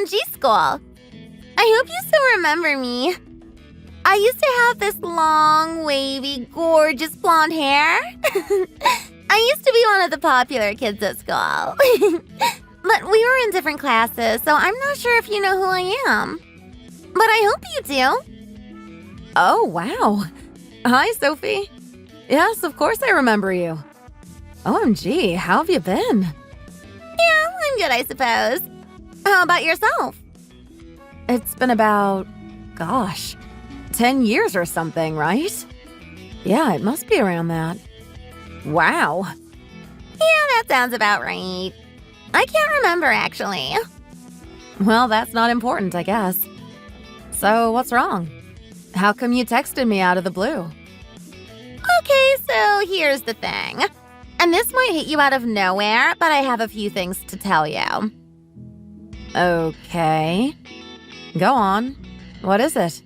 OMG school. I hope you still remember me. I used to have this long, wavy, gorgeous blonde hair. I used to be one of the popular kids at school. But we were in different classes, so I'm not sure if you know who I am. But I hope you do. Oh, wow. Hi, Sophie. Yes, of course I remember you. OMG, how have you been? Yeah, I'm good, I suppose. How about yourself? It's been about, 10 years or something, right? Yeah, it must be around that. Wow. Yeah, that sounds about right. I can't remember, actually. Well, that's not important, I guess. So, what's wrong? How come you texted me out of the blue? Okay, so here's the thing. And this might hit you out of nowhere, but I have a few things to tell you. Okay. Go on. What is it?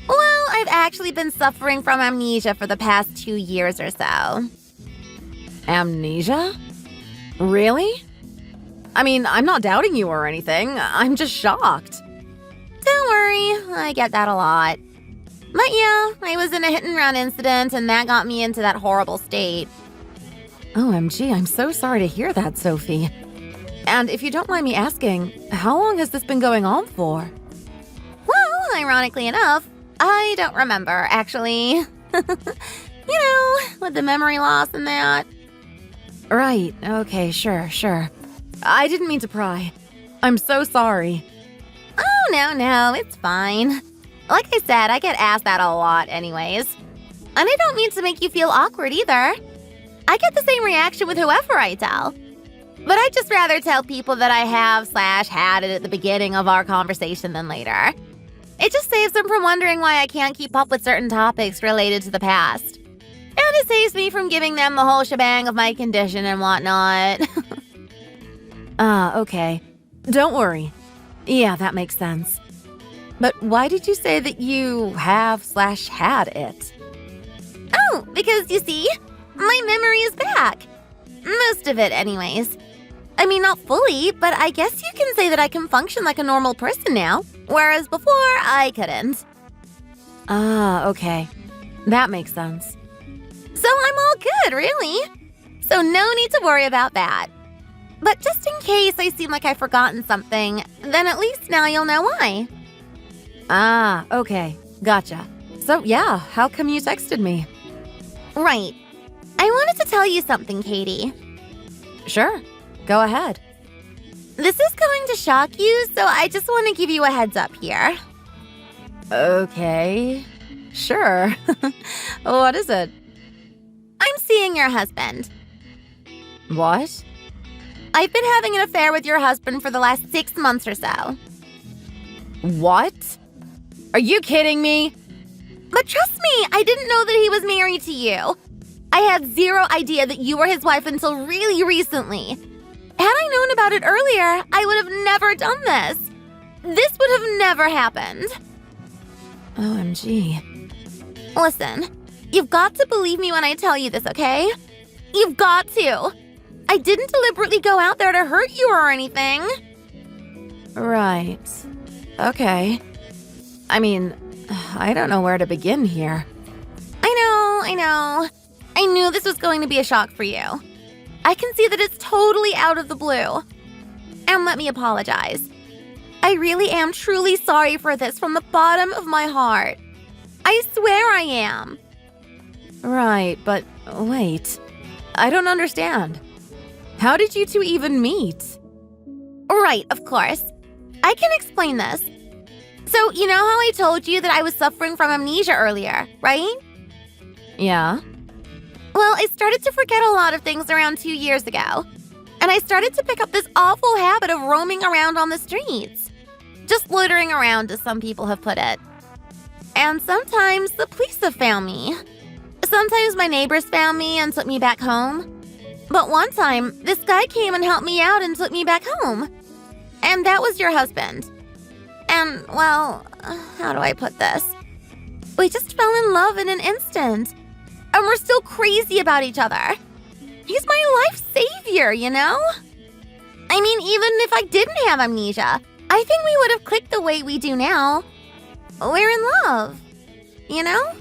Well, I've actually been suffering from amnesia for the past 2 years or so. Amnesia? Really? I mean, I'm not doubting you or anything. I'm just shocked. Don't worry, I get that a lot. But yeah, I was in a hit-and-run incident, and that got me into that horrible state. OMG, I'm so sorry to hear that, Sophie. And if you don't mind me asking, how long has this been going on for? Well, ironically enough, I don't remember, actually. With the memory loss and that. Right, okay, sure. I didn't mean to pry. I'm so sorry. Oh, no, it's fine. Like I said, I get asked that a lot anyways. And I don't mean to make you feel awkward either. I get the same reaction with whoever I tell. But I'd just rather tell people that I have/had it at the beginning of our conversation than later. It just saves them from wondering why I can't keep up with certain topics related to the past. And it saves me from giving them the whole shebang of my condition and whatnot. Okay. Don't worry. Yeah, that makes sense. But why did you say that you have/had it? Oh, because you see, my memory is back. Most of it, anyways. I mean, not fully, but I guess you can say that I can function like a normal person now, whereas before, I couldn't. Okay. That makes sense. So I'm all good, really. So no need to worry about that. But just in case I seem like I've forgotten something, then at least now you'll know why. Okay. Gotcha. So yeah, how come you texted me? Right. I wanted to tell you something, Katie. Sure. Go ahead. This is going to shock you, so I just want to give you a heads up here. Okay. Sure. What is it? I'm seeing your husband. What? I've been having an affair with your husband for the last 6 months or so. What? Are you kidding me? But trust me, I didn't know that he was married to you. I had zero idea that you were his wife until really recently. Had I known about it earlier, I would have never done this. This would have never happened. OMG. Listen, you've got to believe me when I tell you this, okay? You've got to. I didn't deliberately go out there to hurt you or anything. Right. Okay. I mean, I don't know where to begin here. I know. I knew this was going to be a shock for you. I can see that it's totally out of the blue. And let me apologize. I really am truly sorry for this from the bottom of my heart. I swear I am. Right, but wait. I don't understand. How did you two even meet? Right, of course. I can explain this. So, you know how I told you that I was suffering from amnesia earlier, right? Yeah. Well, I started to forget a lot of things around 2 years ago. And I started to pick up this awful habit of roaming around on the streets. Just loitering around, as some people have put it. And sometimes the police have found me. Sometimes my neighbors found me and took me back home. But one time, this guy came and helped me out and took me back home. And that was your husband. And, well, how do I put this? We just fell in love in an instant. And we're still crazy about each other. He's my life savior, you know? I mean, even if I didn't have amnesia, I think we would have clicked the way we do now. We're in love, you know?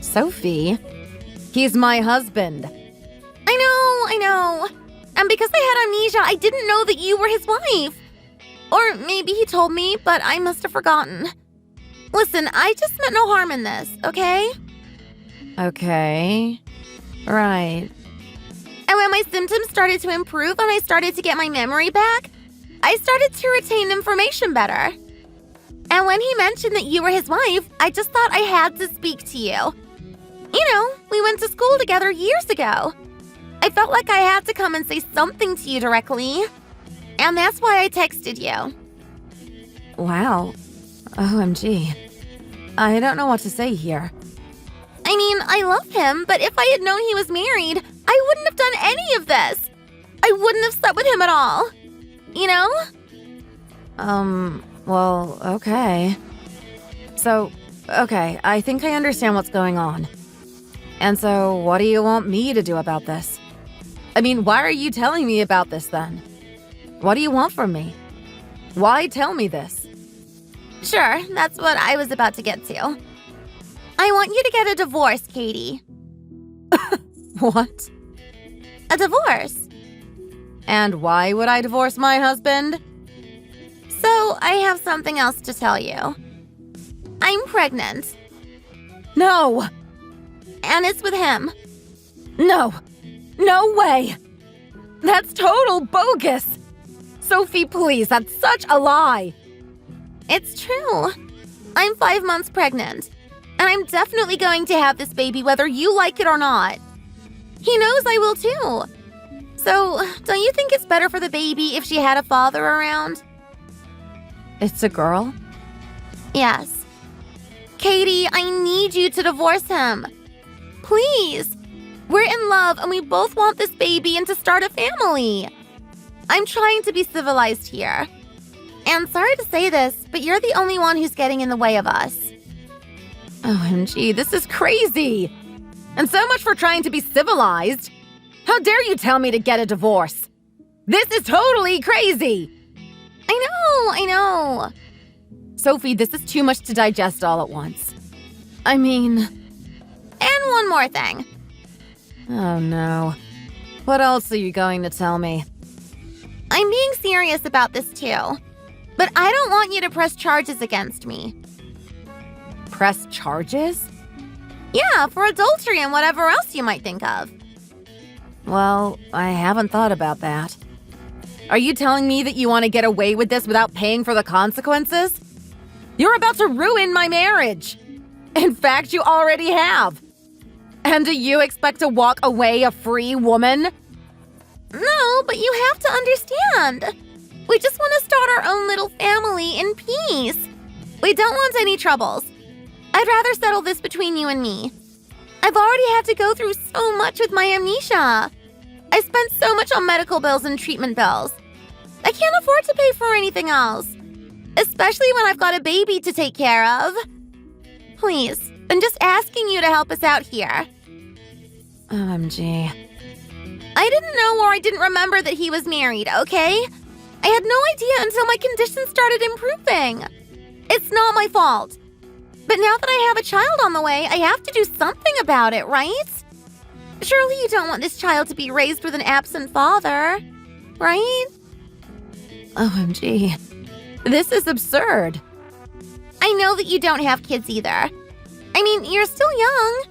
Sophie, he's my husband. I know. And because I had amnesia, I didn't know that you were his wife. Or maybe he told me, but I must have forgotten. Listen, I just meant no harm in this, okay? Okay. Right. And when my symptoms started to improve and I started to get my memory back, I started to retain information better. And when he mentioned that you were his wife, I just thought I had to speak to you. You know, we went to school together years ago. I felt like I had to come and say something to you directly. And that's why I texted you. Wow. OMG. I don't know what to say here. I mean, I love him, but if I had known he was married, I wouldn't have done any of this. I wouldn't have slept with him at all. You know? Well, okay. So, okay, I think I understand what's going on. And so, what do you want me to do about this? I mean, why are you telling me about this then? What do you want from me? Why tell me this? Sure, that's what I was about to get to. I want you to get a divorce, Katie. What? A divorce. And why would I divorce my husband? So, I have something else to tell you. I'm pregnant, No! and it's with him. No! No way! That's total bogus! Sophie, please, that's such a lie! It's true. I'm 5 months pregnant, and I'm definitely going to have this baby whether you like it or not. He knows I will too. So, don't you think it's better for the baby if she had a father around? It's a girl? Yes. Katie, I need you to divorce him. Please. We're in love and we both want this baby and to start a family. I'm trying to be civilized here. And sorry to say this, but you're the only one who's getting in the way of us. OMG, this is crazy! And so much for trying to be civilized! How dare you tell me to get a divorce? This is totally crazy! I know. Sophie, this is too much to digest all at once. I mean... And one more thing. Oh no. What else are you going to tell me? I'm being serious about this too. But I don't want you to press charges against me. Press charges? Yeah, for adultery and whatever else you might think of. Well, I haven't thought about that. Are you telling me that you want to get away with this without paying for the consequences? You're about to ruin my marriage! In fact, you already have! And do you expect to walk away a free woman? No, but you have to understand. We just want to start our own little family in peace. We don't want any troubles. I'd rather settle this between you and me. I've already had to go through so much with my amnesia. I spent so much on medical bills and treatment bills. I can't afford to pay for anything else, especially when I've got a baby to take care of. Please, I'm just asking you to help us out here. OMG. I didn't know or I didn't remember that he was married, okay? I had no idea until my condition started improving. It's not my fault. But now that I have a child on the way, I have to do something about it, right? Surely you don't want this child to be raised with an absent father, right? OMG. This is absurd. I know that you don't have kids either. I mean, you're still young.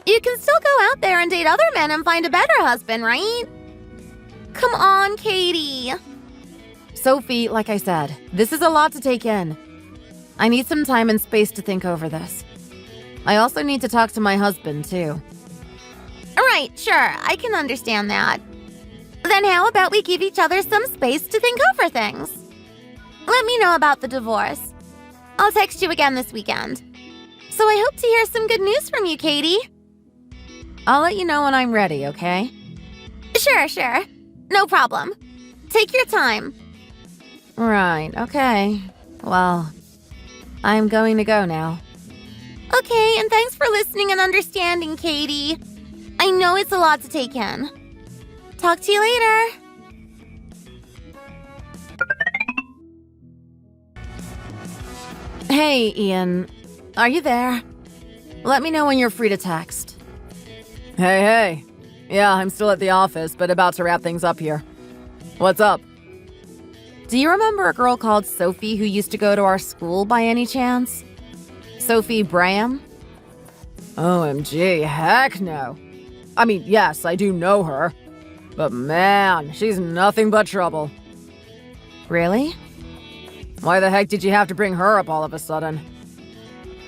You can still go out there and date other men and find a better husband, right? Come on, Katie. Sophie, like I said, this is a lot to take in. I need some time and space to think over this. I also need to talk to my husband, too. Right, sure, I can understand that. Then how about we give each other some space to think over things? Let me know about the divorce. I'll text you again this weekend. So I hope to hear some good news from you, Katie. I'll let you know when I'm ready, okay? Sure. No problem. Take your time. Right, okay. Well, I'm going to go now. Okay, and thanks for listening and understanding, Katie. I know it's a lot to take in. Talk to you later. Hey, Ian. Are you there? Let me know when you're free to text. Hey. Yeah, I'm still at the office, but about to wrap things up here. What's up? Do you remember a girl called Sophie who used to go to our school by any chance? Sophie Braham? OMG, heck no. I mean, yes, I do know her. But man, she's nothing but trouble. Really? Why the heck did you have to bring her up all of a sudden?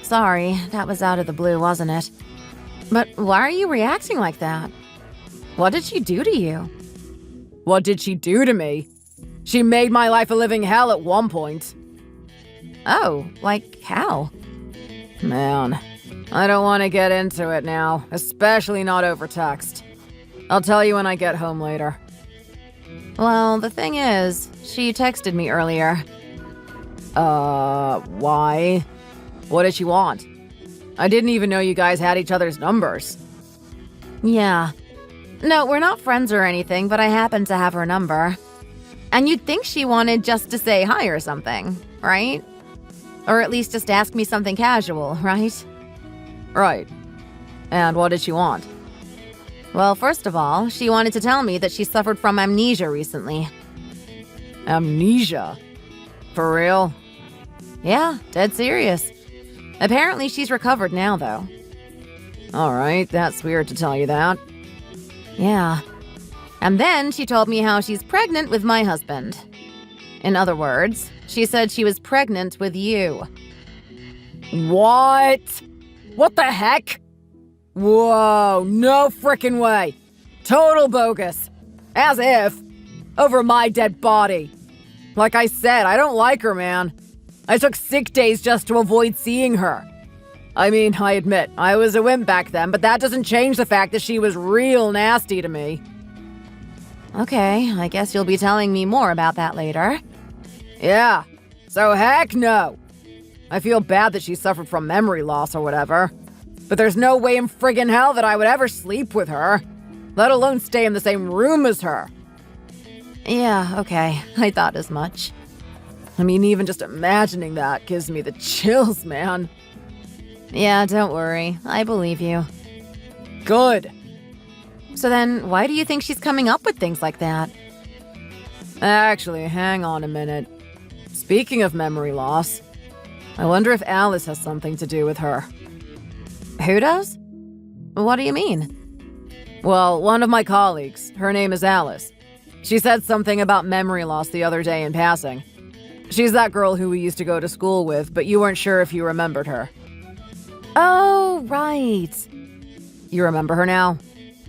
Sorry, that was out of the blue, wasn't it? But why are you reacting like that? What did she do to you? What did she do to me? She made my life a living hell at one point. Oh, like how? Man, I don't want to get into it now, especially not over text. I'll tell you when I get home later. Well, the thing is, she texted me earlier. Why? What did she want? I didn't even know you guys had each other's numbers. Yeah. No, we're not friends or anything, but I happen to have her number. And you'd think she wanted just to say hi or something, right? Or at least just ask me something casual, right? Right. And what did she want? Well, first of all, she wanted to tell me that she suffered from amnesia recently. Amnesia? For real? Yeah, dead serious. Apparently she's recovered now, though. Alright, that's weird to tell you that. Yeah. And then she told me how she's pregnant with my husband. In other words, she said she was pregnant with you. What? What the heck? Whoa, no frickin' way. Total bogus. As if. Over my dead body. Like I said, I don't like her, man. I took sick days just to avoid seeing her. I mean, I admit, I was a wimp back then, but that doesn't change the fact that she was real nasty to me. Okay, I guess you'll be telling me more about that later. Yeah, so heck no. I feel bad that she suffered from memory loss or whatever. But there's no way in friggin' hell that I would ever sleep with her. Let alone stay in the same room as her. Yeah, okay, I thought as much. I mean, even just imagining that gives me the chills, man. Yeah, don't worry. I believe you. Good. So then, why do you think she's coming up with things like that? Actually, hang on a minute. Speaking of memory loss, I wonder if Alice has something to do with her. Who does? What do you mean? Well, one of my colleagues, her name is Alice. She said something about memory loss the other day in passing. She's that girl who we used to go to school with, but you weren't sure if you remembered her. Oh, right. You remember her now?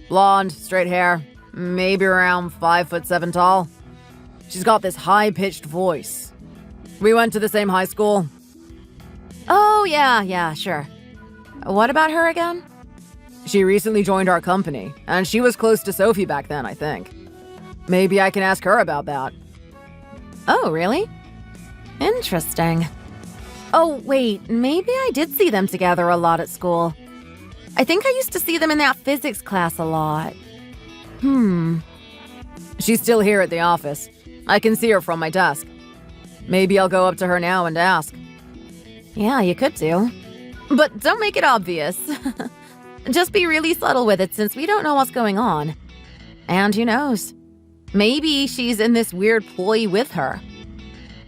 Blonde, straight hair, maybe around 5'7" tall. She's got this high-pitched voice. We went to the same high school. Oh, yeah, sure. What about her again? She recently joined our company, and she was close to Sophie back then, I think. Maybe I can ask her about that. Oh, really? Interesting. Oh, wait, maybe I did see them together a lot at school. I think I used to see them in that physics class a lot. She's still here at the office. I can see her from my desk. Maybe I'll go up to her now and ask. Yeah, you could do. But don't make it obvious. Just be really subtle with it since we don't know what's going on. And who knows? Maybe she's in this weird ploy with her.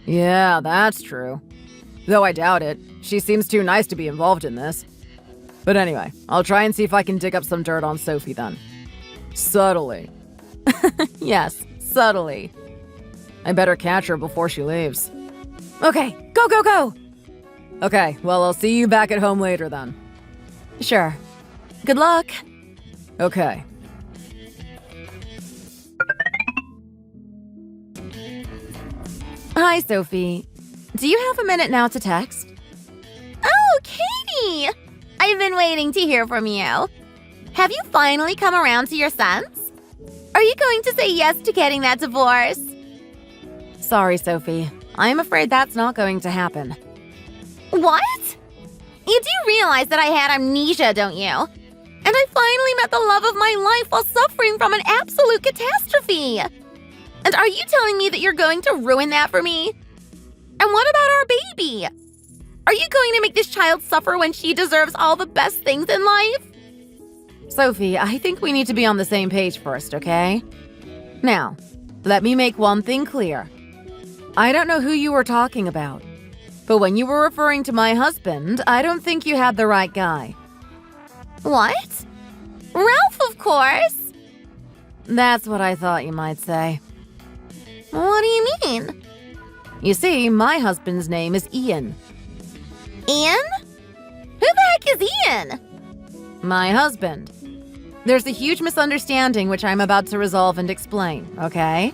Yeah, that's true. Though I doubt it. She seems too nice to be involved in this. But anyway, I'll try and see if I can dig up some dirt on Sophie then. Subtly. Yes, subtly. I better catch her before she leaves. Okay, go! Okay, well, I'll see you back at home later then. Sure. Good luck. Okay. Hi, Sophie. Do you have a minute now to text? Oh, Katie! I've been waiting to hear from you. Have you finally come around to your sense? Are you going to say yes to getting that divorce? Sorry, Sophie. I'm afraid that's not going to happen. What? You do realize that I had amnesia, don't you? And I finally met the love of my life while suffering from an absolute catastrophe. And are you telling me that you're going to ruin that for me? And what about our baby? Are you going to make this child suffer when she deserves all the best things in life? Sophie, I think we need to be on the same page first, okay? Now, let me make one thing clear. I don't know who you were talking about, but when you were referring to my husband, I don't think you had the right guy. What? Ralph, of course. That's what I thought you might say. What do you mean? You see, my husband's name is Ian. Ian? Who the heck is Ian? My husband. There's a huge misunderstanding which I'm about to resolve and explain, okay?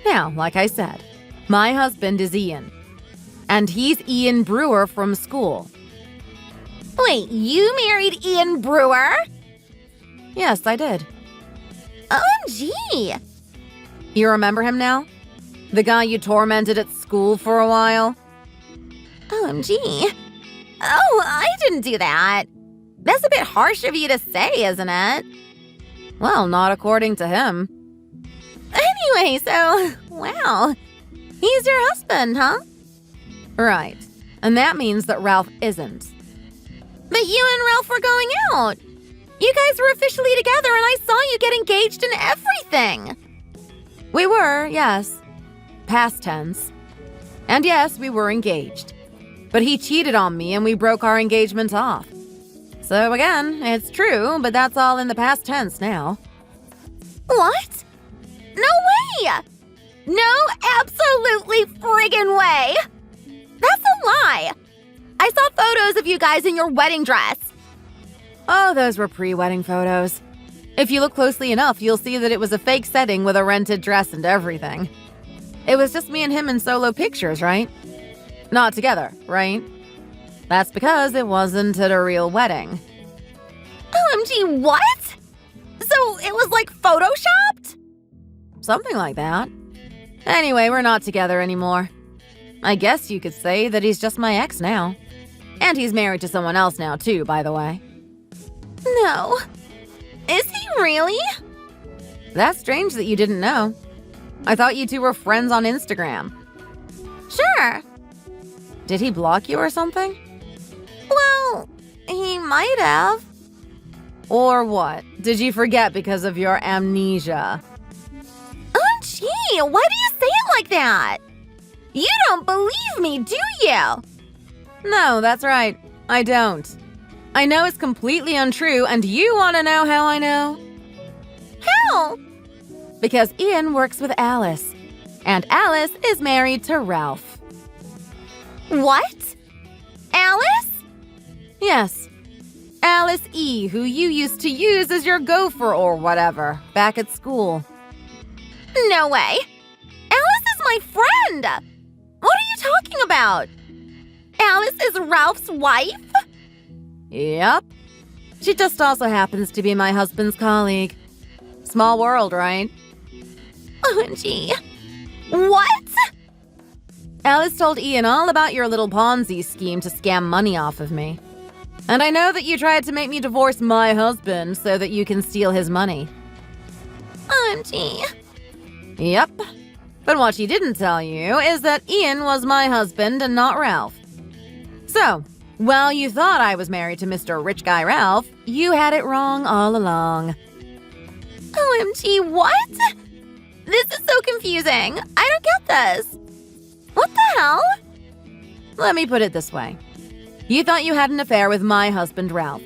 Now, like I said, my husband is Ian. And he's Ian Brewer from school. Wait, you married Ian Brewer? Yes, I did. OMG! You remember him now? The guy you tormented at school for a while? OMG. Oh, I didn't do that. That's a bit harsh of you to say, isn't it? Well, not according to him. Anyway, so, wow. He's your husband, huh? Right. And that means that Ralph isn't. But you and Ralph were going out. You guys were officially together and I saw you get engaged and everything. We were, yes. Past tense. And yes, we were engaged. But he cheated on me and we broke our engagement off. So again, it's true, but that's all in the past tense now. What? No way! No absolutely friggin' way! That's a lie! I saw photos of you guys in your wedding dress. Oh, those were pre-wedding photos. If you look closely enough, you'll see that it was a fake setting with a rented dress and everything. It was just me and him in solo pictures, right? Not together, right? That's because it wasn't at a real wedding. OMG, what? So it was like photoshopped? Something like that. Anyway, we're not together anymore. I guess you could say that he's just my ex now. And he's married to someone else now too, by the way. No. Is he really? That's strange that you didn't know. I thought you two were friends on Instagram. Sure. Did he block you or something? Well, he might have. Or what? Did you forget because of your amnesia? OMG, why do you say it like that? You don't believe me, do you? No, that's right. I don't. I know it's completely untrue, and you want to know how I know? How? Because Ian works with Alice, and Alice is married to Ralph. What? Alice? Yes. Alice E., who you used to use as your gopher or whatever, back at school. No way. Alice is my friend. What are you talking about? Alice is Ralph's wife? Yep. She just also happens to be my husband's colleague. Small world, right? OMG. What? Alice told Ian all about your little Ponzi scheme to scam money off of me. And I know that you tried to make me divorce my husband so that you can steal his money. OMG. Yep. But what she didn't tell you is that Ian was my husband and not Ralph. So, while you thought I was married to Mr. Rich Guy Ralph, you had it wrong all along. OMG, what? This is so confusing. I don't get this. What the hell? Let me put it this way. You thought you had an affair with my husband, Ralph.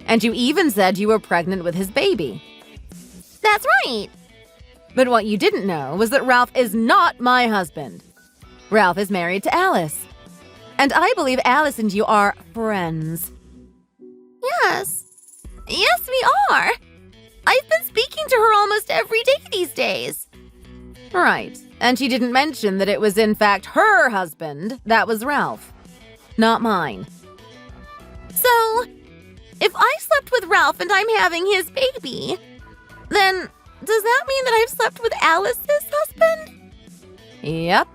And you even said you were pregnant with his baby. That's right. But what you didn't know was that Ralph is not my husband. Ralph is married to Alice. And I believe Alice and you are friends. Yes. Yes, we are. I've been speaking to her almost every day these days. Right. And she didn't mention that it was in fact her husband that was Ralph, not mine. So, if I slept with Ralph and I'm having his baby, then does that mean that I've slept with Alice's husband? Yep.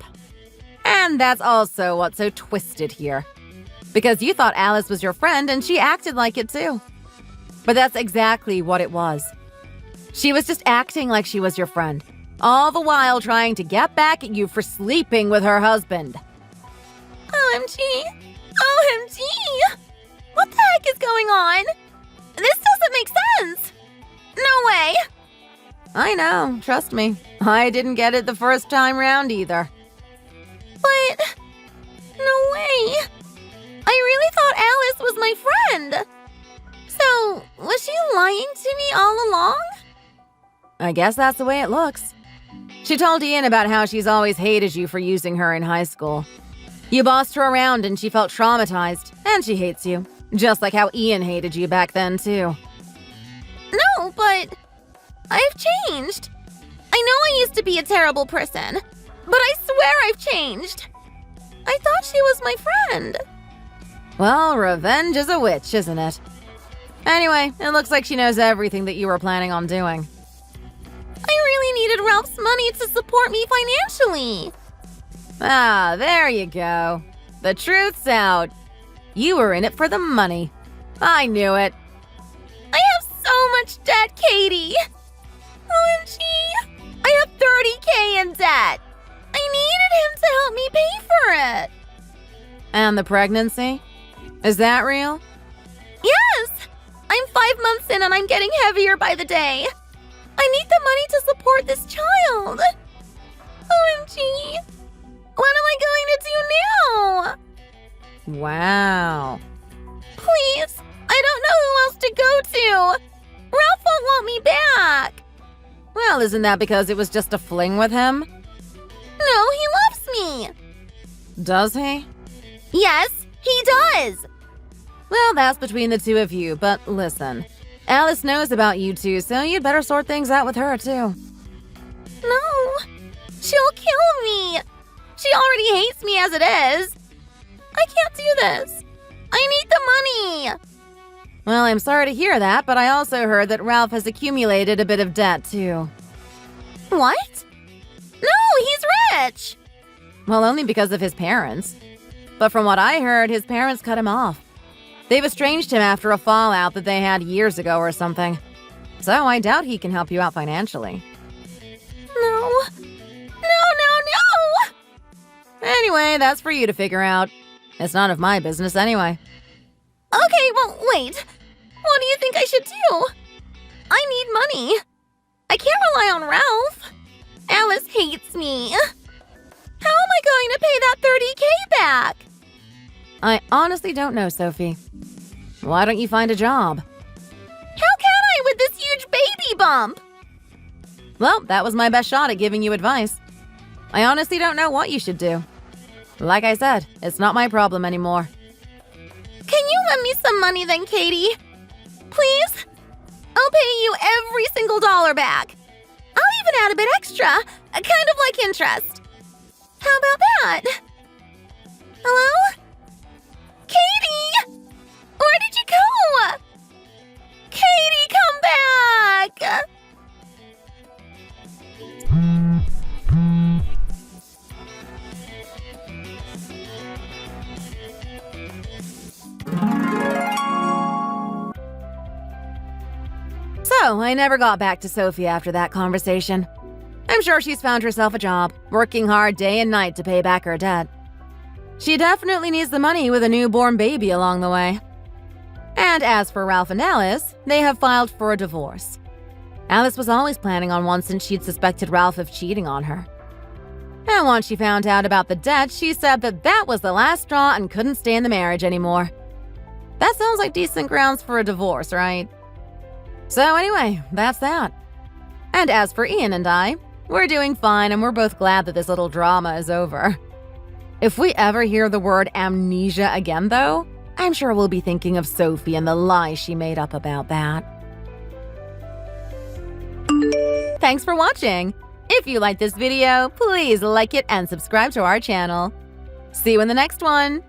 And that's also what's so twisted here. Because you thought Alice was your friend and she acted like it too. But that's exactly what it was. She was just acting like she was your friend, all the while trying to get back at you for sleeping with her husband. OMG. OMG! What the heck is going on? This doesn't make sense! No way! I know, trust me. I didn't get it the first time round either. But... no way! I really thought Alice was my friend! So, was she lying to me all along? I guess that's the way it looks. She told Ian about how she's always hated you for using her in high school. You bossed her around and she felt traumatized, and she hates you. Just like how Ian hated you back then, too. No, but... I've changed. I know I used to be a terrible person, but I swear I've changed. I thought she was my friend. Well, revenge is a witch, isn't it? Anyway, it looks like she knows everything that you were planning on doing. I really needed Ralph's money to support me financially. Ah, there you go. The truth's out. You were in it for the money. I knew it. I have so much debt, Katie. OMG. I have 30K in debt. I needed him to help me pay for it. And the pregnancy? Is that real? Yes. I'm 5 months in and I'm getting heavier by the day. I need the money to support this child. OMG. What am I going to do now? Wow. Please. I don't know who else to go to. Ralph won't want me back. Well, isn't that because it was just a fling with him? No, he loves me. Does he? Yes, he does. Well, that's between the two of you, but listen. Alice knows about you two, so you'd better sort things out with her, too. No, she'll kill me. She already hates me as it is. I can't do this. I need the money. Well, I'm sorry to hear that, but I also heard that Ralph has accumulated a bit of debt, too. What? No, he's rich. Well, only because of his parents. But from what I heard, his parents cut him off. They've estranged him after a fallout that they had years ago or something. So I doubt he can help you out financially. No. No. Anyway, that's for you to figure out. It's none of my business anyway. Okay, well, wait. What do you think I should do? I need money. I can't rely on Ralph. Alice hates me. How am I going to pay that 30K back? I honestly don't know, Sophie. Why don't you find a job? How can I with this huge baby bump? Well, that was my best shot at giving you advice. I honestly don't know what you should do. Like I said, it's not my problem anymore. Can you lend me some money then, Katie? Please? I'll pay you every single dollar back. I'll even add a bit extra, kind of like interest. How about that? Hello? Katie! Where did you go? Katie, come back! So, I never got back to Sophie after that conversation. I'm sure she's found herself a job, working hard day and night to pay back her debt. She definitely needs the money with a newborn baby along the way. And as for Ralph and Alice, they have filed for a divorce. Alice was always planning on one since she'd suspected Ralph of cheating on her. And once she found out about the debt, she said that was the last straw and couldn't stay in the marriage anymore. That sounds like decent grounds for a divorce, right? So anyway, that's that. And as for Ian and I, we're doing fine and we're both glad that this little drama is over. If we ever hear the word amnesia again, though, I'm sure we'll be thinking of Sophie and the lie she made up about that. Thanks for watching! If you liked this video, please like it and subscribe to our channel. See you in the next one!